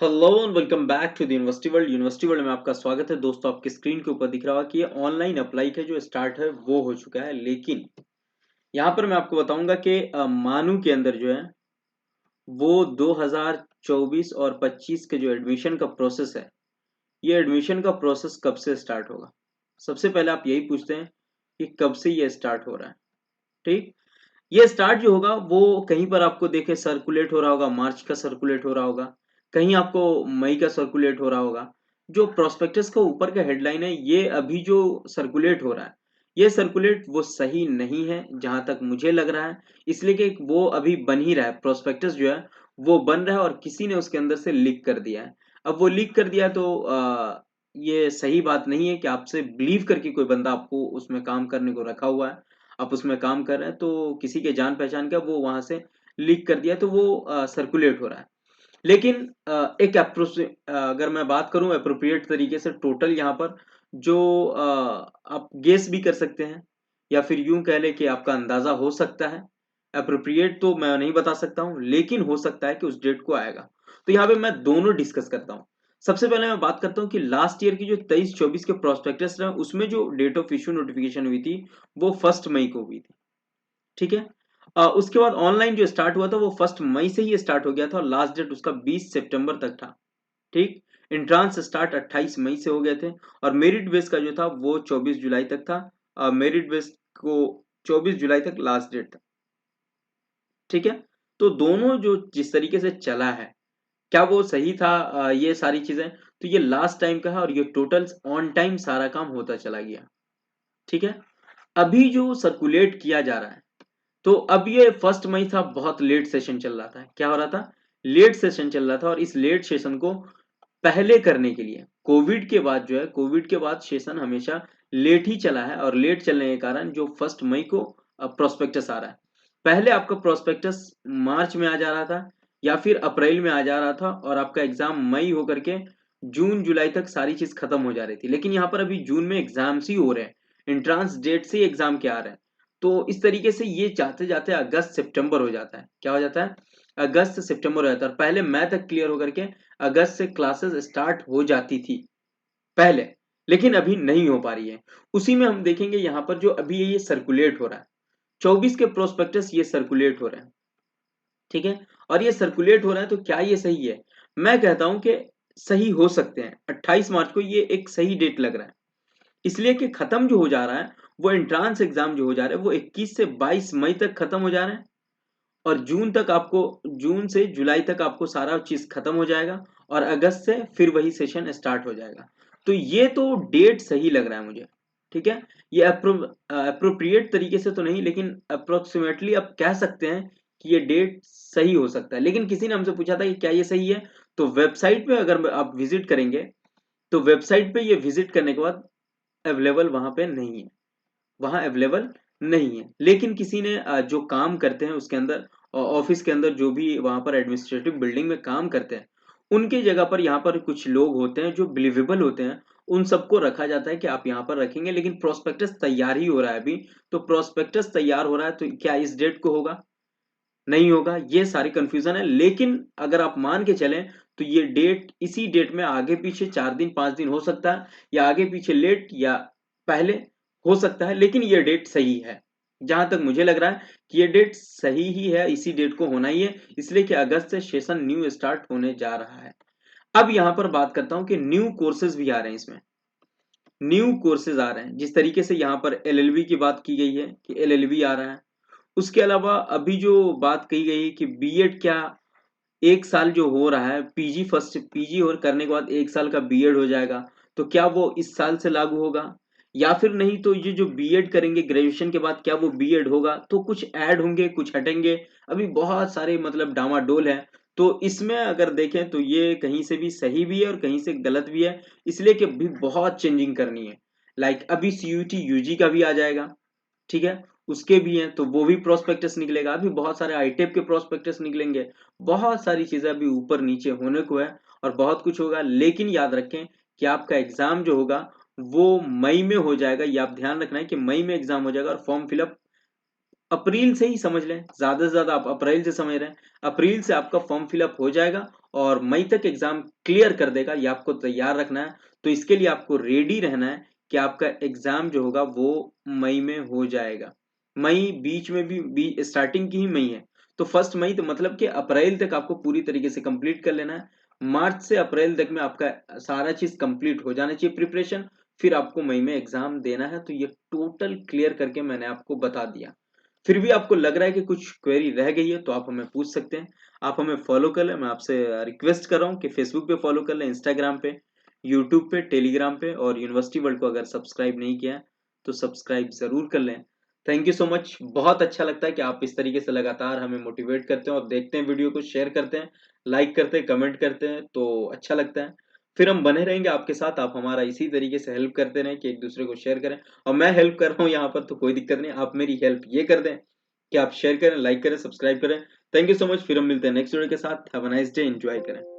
Hello and welcome back to the university world में आपका स्वागत है दोस्तों। आपकी स्क्रीन के ऊपर दिख रहा होगा कि ये ऑनलाइन अप्लाई का जो स्टार्ट है वो हो चुका है, लेकिन यहाँ पर मैं आपको बताऊंगा कि मानू के अंदर जो है वो 2024 और 25 के जो एडमिशन का प्रोसेस है, ये एडमिशन का प्रोसेस कब से स्टार्ट होगा। सबसे पहले आप यही पूछते हैं कि कब से ये स्टार्ट हो रहा है। ठीक, ये स्टार्ट जो होगा वो कहीं पर आपको देखे सर्कुलेट हो रहा होगा, मार्च का सर्कुलेट हो रहा होगा, कहीं आपको मई का सर्कुलेट हो रहा होगा। जो प्रोस्पेक्टस का ऊपर का हेडलाइन है, ये अभी जो सर्कुलेट हो रहा है, ये सर्कुलेट वो सही नहीं है जहां तक मुझे लग रहा है। इसलिए कि वो अभी बन ही रहा है, प्रोस्पेक्टस जो है वो बन रहा है और किसी ने उसके अंदर से लीक कर दिया है। अब वो लीक कर दिया तो ये सही बात नहीं है कि आपसे बिलीव करके कोई बंदा आपको उसमें काम करने को रखा हुआ है, आप उसमें काम कर रहे हैं, तो किसी के जान पहचान का वो वहां से लीक कर दिया तो वो सर्कुलेट हो रहा है। लेकिन एक अगर मैं बात करूं अप्रोप्रिएट तरीके से, टोटल यहाँ पर जो आप गेस भी कर सकते हैं या फिर यूं कह ले कि आपका अंदाजा हो सकता है। अप्रोप्रिएट तो मैं नहीं बता सकता हूं, लेकिन हो सकता है कि उस डेट को आएगा। तो यहाँ पे मैं दोनों डिस्कस करता हूं। सबसे पहले मैं बात करता हूं कि लास्ट ईयर की जो 23-24 के प्रोस्पेक्टस रहे, उसमें जो डेट ऑफ इशू नोटिफिकेशन हुई थी वो 1 मई को हुई थी। ठीक है। उसके बाद ऑनलाइन जो स्टार्ट हुआ था वो 1 मई से ही स्टार्ट हो गया था और लास्ट डेट उसका 20 सितंबर तक था। ठीक, इंट्रांस स्टार्ट 28 मई से हो गए थे और मेरिट बेस का जो था वो 24 जुलाई तक था। मेरिट बेस को 24 जुलाई तक लास्ट डेट था। ठीक है। तो दोनों जो जिस तरीके से चला है, क्या वो सही था? ये सारी चीजें तो ये लास्ट टाइम का है और ये टोटल ऑन टाइम सारा काम होता चला गया। ठीक है। अभी जो सर्कुलेट किया जा रहा है, तो अब ये 1 मई था, बहुत लेट सेशन चल रहा था। क्या हो रहा था? लेट सेशन चल रहा था और इस लेट सेशन को पहले करने के लिए कोविड के बाद जो है, कोविड के बाद सेशन हमेशा लेट ही चला है और लेट चलने के कारण जो 1 मई को प्रोस्पेक्टस आ रहा है। पहले आपका प्रोस्पेक्टस मार्च में आ जा रहा था या फिर अप्रैल में आ जा रहा था और आपका एग्जाम मई होकर के जून जुलाई तक सारी चीज खत्म हो जा रही थी। लेकिन यहाँ पर अभी जून में एग्जाम्स ही हो रहे हैं, एंट्रांस डेट से ही एग्जाम के आ रहे हैं। तो इस तरीके से ये जाते जाते अगस्त सितंबर हो जाता है। क्या हो जाता है? अगस्त सितंबर हो जाता है। और पहले मैथ तक क्लियर होकर के अगस्त से क्लासेस स्टार्ट हो जाती थी पहले, लेकिन अभी नहीं हो पा रही है। उसी में हम देखेंगे यहाँ पर जो अभी ये सर्कुलेट हो रहा है, 24 के प्रोस्पेक्टस ये सर्कुलेट हो रहे हैं। ठीक है। और ये सर्कुलेट हो रहा है तो क्या ये सही है? मैं कहता हूं कि सही हो सकते हैं। 28 मार्च को ये एक सही डेट लग रहा है, इसलिए कि खत्म जो हो जा रहा है वो एंट्रांस एग्जाम जो हो जा रहे हैं वो 21 से 22 मई तक खत्म हो जा रहे हैं और जून तक आपको, जून से जुलाई तक आपको सारा चीज खत्म हो जाएगा और अगस्त से फिर वही सेशन स्टार्ट हो जाएगा। तो ये तो डेट सही लग रहा है मुझे। ठीक है। ये अप्रोप्रिएट तरीके से तो नहीं, लेकिन अप्रोक्सीमेटली आप कह सकते हैं कि ये डेट सही हो सकता है। लेकिन किसी ने हमसे पूछा था कि क्या ये सही है, तो वेबसाइट पे अगर आप विजिट करेंगे तो वेबसाइट पे ये विजिट करने के बाद अवेलेबल वहां पे नहीं है, वहां अवेलेबल नहीं है। लेकिन किसी ने जो काम करते हैं उसके अंदर, ऑफिस के अंदर जो भी वहां पर एडमिनिस्ट्रेटिव बिल्डिंग में काम करते हैं, उनके जगह पर यहाँ पर कुछ लोग होते हैं जो बिलीवेबल होते हैं, उन सबको रखा जाता है कि आप यहाँ पर रखेंगे। लेकिन प्रोस्पेक्टस तैयार ही हो रहा है अभी। तो प्रोस्पेक्टस तैयार हो रहा है तो क्या इस डेट को होगा? नहीं होगा। ये सारी कंफ्यूजन है। लेकिन अगर आप मान के चलें तो ये डेट, इसी डेट में आगे पीछे 4 दिन 5 दिन हो सकता है, या आगे पीछे लेट या पहले हो सकता है, लेकिन ये डेट सही है। जहां तक मुझे लग रहा है कि ये डेट सही ही है, इसी डेट को होना ही है, इसलिए कि अगस्त से सेशन न्यू स्टार्ट होने जा रहा है। अब यहां पर बात करता हूं कि न्यू कोर्सेज भी आ रहे हैं इसमें। न्यू कोर्सेज आ रहे हैं जिस तरीके से यहाँ पर एलएलबी की बात की गई है कि एलएलबी आ रहा है। उसके अलावा अभी जो बात कही गई है कि बीएड, क्या 1 साल जो हो रहा है, पीजी फर्स्ट पीजी और करने के बाद 1 साल का बीएड हो जाएगा, तो क्या वो इस साल से लागू होगा या फिर नहीं? तो ये जो बीएड करेंगे ग्रेजुएशन के बाद, क्या वो बीएड होगा? तो कुछ ऐड होंगे, कुछ हटेंगे। अभी बहुत सारे मतलब डामाडोल है। तो इसमें अगर देखें तो ये कहीं से भी सही भी है और कहीं से गलत भी है, इसलिए कि अभी बहुत चेंजिंग करनी है। लाइक अभी सीयूटी यूजी का भी आ जाएगा। ठीक है। उसके भी हैं तो वो भी प्रोस्पेक्टस निकलेगा। अभी बहुत सारे आईटेप के प्रोस्पेक्टस निकलेंगे। बहुत सारी चीजें अभी ऊपर नीचे होने को है और बहुत कुछ होगा। लेकिन याद रखें कि आपका एग्जाम जो होगा वो मई में हो जाएगा। ये आप ध्यान रखना है कि मई में एग्जाम हो जाएगा और फॉर्म फिलअप अप्रैल से ही समझ लें, ज़्यादा से ज़्यादा आप अप्रैल से समझ रहे हैं, अप्रैल से आपका फॉर्म फिलअप हो जाएगा और मई तक एग्ज़ाम क्लियर कर देगा, ये आपको तैयार रखना है। तो इसके लिए आपको रेडी रहना है कि आपका एग्ज़ाम जो होगा वो मई में हो जाएगा। मई बीच में भी स्टार्टिंग की ही मई है, तो फर्स्ट मई तो मतलब कि अप्रैल तक आपको पूरी तरीके से कंप्लीट कर लेना है। मार्च से अप्रैल तक में आपका सारा चीज़ कंप्लीट हो जाना चाहिए प्रिपरेशन, फिर आपको मई में एग्ज़ाम देना है। तो ये टोटल क्लियर करके मैंने आपको बता दिया। फिर भी आपको लग रहा है कि कुछ क्वेरी रह गई है तो आप हमें पूछ सकते हैं। आप हमें फॉलो कर लें, मैं आपसे रिक्वेस्ट कर रहा हूँ कि फेसबुक पे फॉलो कर लें, इंस्टाग्राम पे, यूट्यूब पे, टेलीग्राम पे, और यूनिवर्सिटी वर्ल्ड को अगर सब्सक्राइब नहीं किया है तो सब्सक्राइब जरूर कर लें। Thank you so much. बहुत अच्छा लगता है कि आप इस तरीके से लगातार हमें मोटिवेट करते हैं और देखते हैं वीडियो को, शेयर करते हैं, लाइक करते हैं, कमेंट करते हैं, तो अच्छा लगता है। फिर हम बने रहेंगे आपके साथ, आप हमारा इसी तरीके से हेल्प करते रहें कि एक दूसरे को शेयर करें। और मैं हेल्प कर रहा हूँ यहाँ पर तो कोई दिक्कत नहीं, आप मेरी हेल्प ये कर दें कि आप शेयर करें, लाइक करें, सब्सक्राइब करें। Thank you so much. फिर हम मिलते हैं नेक्स्ट वीडियो के साथ। Have a nice day, enjoy करें।